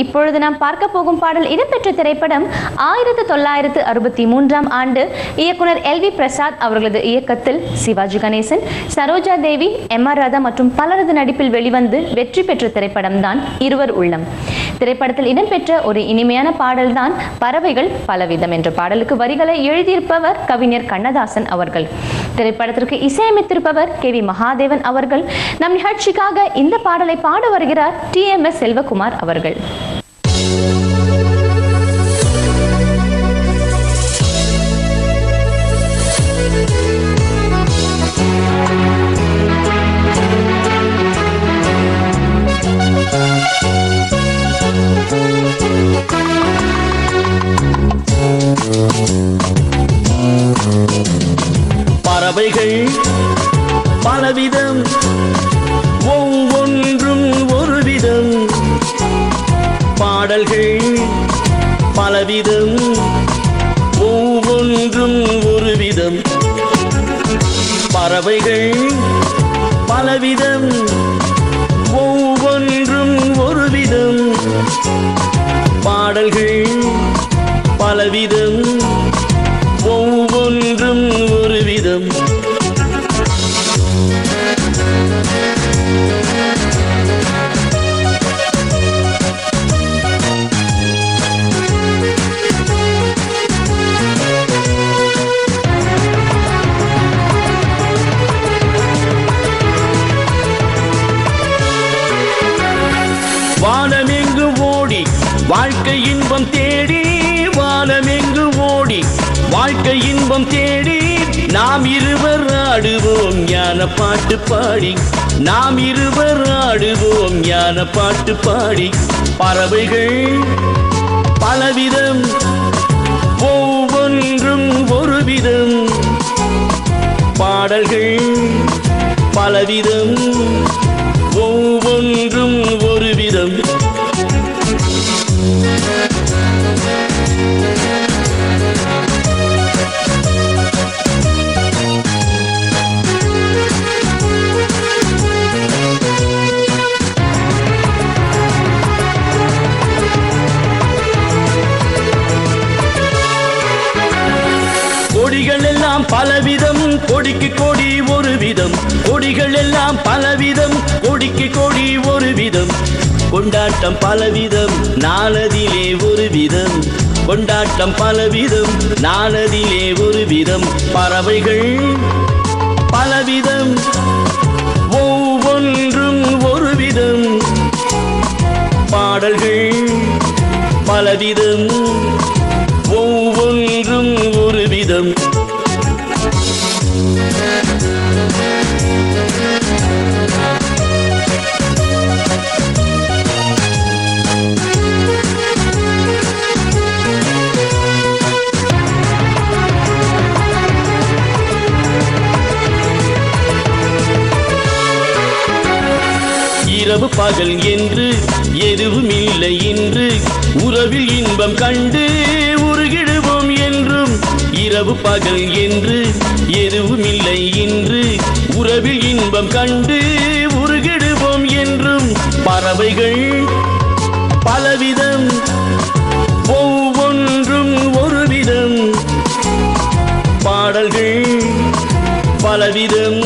இப்பொழுது நாம் பார்க்க போகும் பாடல் இடம்பெற்ற திரைப்படம் 1963 ஆண்டு இயக்குனர் எல்.வி. பிரசாத் அவர்களது இயக்கத்தில் சிவாஜி கணேசன், சரோஜா தேவி, எம்.ஆர். ராதா மற்றும் பலரது நடிப்பில் வெளிவந்து வெற்றி பெற்ற திரைப்படம் தான் இருவர் உள்ளம். திரைப்படத்தில் இடம்பெற்ற ஒரு இனிமையான பாடல் தான் பறவைகள் பலவிதம் என்ற பாடலுக்கு வரிகளை எழுதியிருப்பவர் கவிஞர் கண்ணதாசன் அவர்கள். திரைப்படத்திற்கு இசையமைத்திருப்பவர் கே.வி. மகாதேவன் அவர்கள். நம் நிகழ்ச்சிக்காக இந்த பாடலை பாட வருகிறார் டி.எம்.எஸ். செல்வகுமார் அவர்கள். பறவைகள் பலவிதம், ஒவ்வொன்றும் ஒரு விதம். பாடல்கள் பலவிதம், ஒவ்வொன்றும் ஒரு விதம். பறவைகள் பலவிதம், ஒவ்வொன்றும் ஒரு விதம். பாடல்கள் பலவிதம், ஒவ்வொன்றும் ஒரு விதம். வானமெங்கு ஓடி வாழ்க்கை இன்பம் தேடி, வானமெங்கு ஓடி வாழ்க்கை இன்பம் தேடி, நாம் இருவர் ஆடுவோம் ஞான பாட்டு பாடி, நாம் இருவர் ஆடுவோம் ஞான பாட்டு பாடி. பறவைகள் பலவிதம், ஒவ்வொன்றும் ஒரு விதம். பாடல்கள் பலவிதம், ஒவ்வொன்றும் ஒரு விதம். கொடிகள் எல்லாம் பலவிதம், கொடிக்கு கொடி ஒரு விதம். கொடிகள் எல்லாம் பலவிதம், கொடிக்கு கொடி ஒரு விதம். கொண்டாட்டம் பலவிதம், நாளதிலே ஒரு விதம். கொண்டாட்டம் பலவிதம், நாளதிலே ஒரு விதம். பறவைகள் பலவிதம், ஒவ்வொன்றும் ஒரு விதம். பாடல்கள் பலவிதம், ஒவ்வொன்றும் ஒரு விதம். இரவு பகல் என்று எதுவும் இல்லை என்று, உறவில் இன்பம் கண்டு உருகிடுவோம் என்றும். இரவு பகல் என்று எதுவும் இல்லை என்று, உறவில் இன்பம் கண்டு உருகிடுவோம் என்றும். பறவைகள் பலவிதம், ஒவ்வொன்றும் ஒரு விதம். பாடல்கள் பலவிதம்,